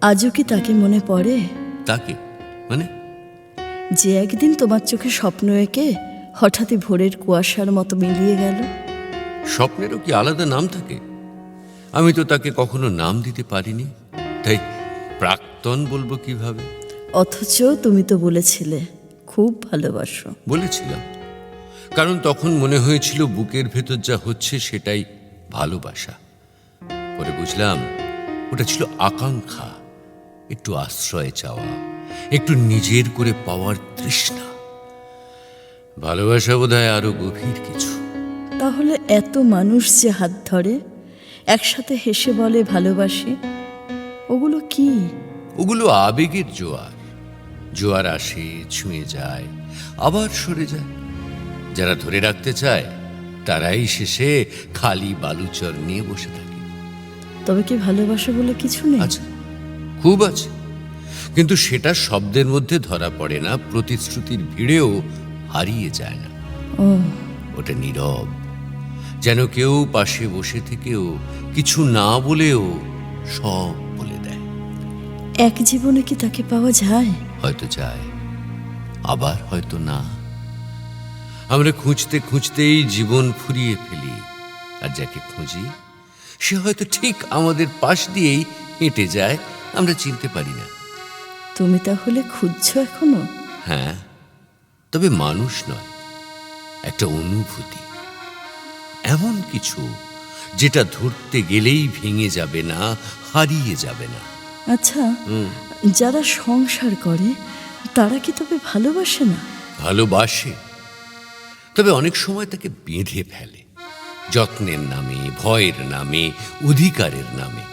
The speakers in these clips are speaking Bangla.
আজও কি তাকে মনে পড়ে? তাকে মানে? যে একদিন তোমার চোখে স্বপ্ন এঁকে হঠাৎই ভোরের কুয়াশার মতো মিলিয়ে গেল। স্বপ্নেরও কি আলাদা নাম থাকে? আমি তো তাকে কখনো নাম দিতে পারিনি, তাই প্রাক্তন বলবো কিভাবে? অথচ তুমি তো বলেছিলে খুব ভালোবাসো। বলেছিলাম, কারণ তখন মনে হয়েছিল বুকের ভেতর যা হচ্ছে সেটাই ভালোবাসা। পরে বুঝলাম ওটা ছিল আকাঙ্ক্ষা, একটু আশ্রয় চাওয়া, একটু নিজের করে পাওয়ার তৃষ্ণা। ভালোবাসা বোধহয় আরো গভীর কিছু। তাহলে এত মানুষ যে হাত ধরে একসাথে হেসে বলে ভালোবাসি, ওগুলো কি? ওগুলো আবেগের জোয়ার। জোয়ার আসে, ছুঁয়ে যায়, আবার সরে যায়। যারা ধরে রাখতে চায় তারাই শেষে খালি বালুচর নিয়ে বসে থাকে। তবে কি ভালোবাসা বলে কিছু নেই? আচ্ছা, খুব আছে, কিন্তু সেটা শব্দের মধ্যে ধরা পড়ে না, প্রতিশ্রুতির ভিড়েও হারিয়ে যায় না। ও, ওটা নীরব, যেন কেউ পাশে বসে থেকেও কিছু না বলেও সব বলে দেয়। এক জীবনে কি তাকে পাওয়া যায়? হয়তো যায়, আবার হয়তো না। আমরা খুঁজতে খুঁজতেই জীবন ফুরিয়ে ফেলি, আর যাকে খুঁজি সে হয়তো ঠিক আমাদের পাশ দিয়েই হেঁটে যায়, আমরা চিনতে পারি না। তুমি তাহলে খুঁজছো এখনো? হ্যাঁ, তবে মানুষ নয়, একটা অনুভূতি, এমন কিছু যেটা ধরতে গেলেই ভেঙে যাবে না, হারিয়ে যাবে না। আচ্ছা, যারা সংসার করে তারা কি তবে ভালোবাসে না? ভালোবাসে, তবে অনেক সময় তাকে বেঁধে ফেলে, যত্নের নামে, ভয়ের নামে, অধিকারের নামে।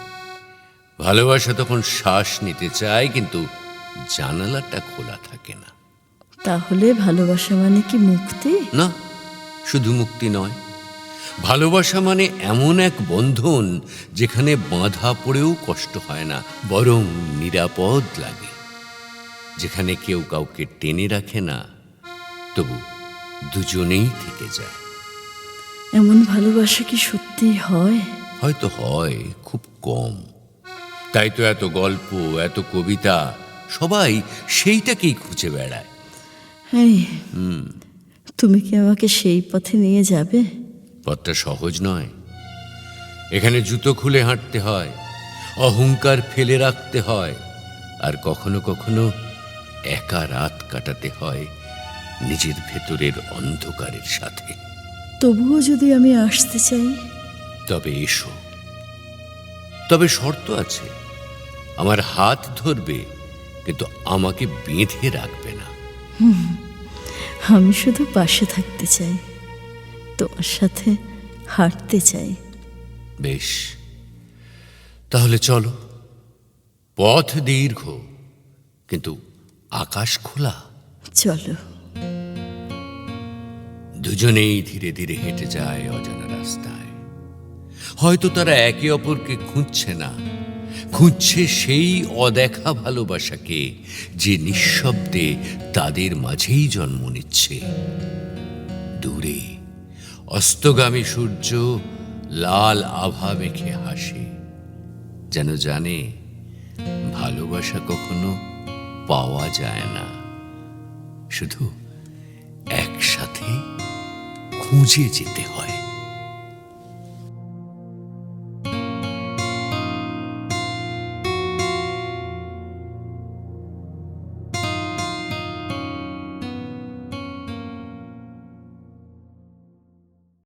ভালোবাসা তখন শ্বাস নিতে চায়, কিন্তু জানালাটা খোলা থাকে না। তাহলে ভালোবাসা মানে কি মুক্তি? না, শুধু মুক্তি নয়। ভালোবাসা মানে এমন এক বন্ধন যেখানে বাঁধা পড়েও কষ্ট হয় না, বরং নিরাপদ লাগে। যেখানে কেউ কাউকে টেনে রাখে না, তবু দুজনেই থেকে যায়। এমন ভালোবাসা কি সত্যি হয়? হয়তো হয়, খুব কম। তাই তো এত গল্প, এত কবিতা, সবাই সেইটাকেই খুঁজে বেড়ায়। এই, তুমি কি আমাকে সেই পথে নিয়ে যাবে? পথটা সহজ নয়। এখানে জুতো খুলে হাঁটতে হয়, অহংকার ফেলে রাখতে হয়, আর কখনো কখনো একা রাত কাটাতে হয় নিজের ভেতরের অন্ধকারের সাথে। তবুও যদি আমি আসতে চাই? তবে এসো, তবে শর্ত আছে। আমার হাত ধরবে, কিন্তু আমাকে বেঁধে রাখবে না। আমি শুধু পাশে থাকতে চাই, তোমার সাথে হাঁটতে চাই। বেশ, তাহলে চলো। পথ দীর্ঘ, কিন্তু আকাশ খোলা। চলো। দুজনেই ধীরে ধীরে হেঁটে যায় অজানা রাস্তায়। হয়তো তারা একে অপরকে খুঁজছে না, খুঁজছে সেই অদেখা ভালোবাসাকে যে নিঃশব্দে তাদের মাঝেই জন্ম নিচ্ছে। দূরে অস্তগামী সূর্য লাল আভা মেখে হাসে, যেন জানে ভালোবাসা কখনো পাওয়া যায় না, শুধু একসাথে খুঁজে যেতে হয়।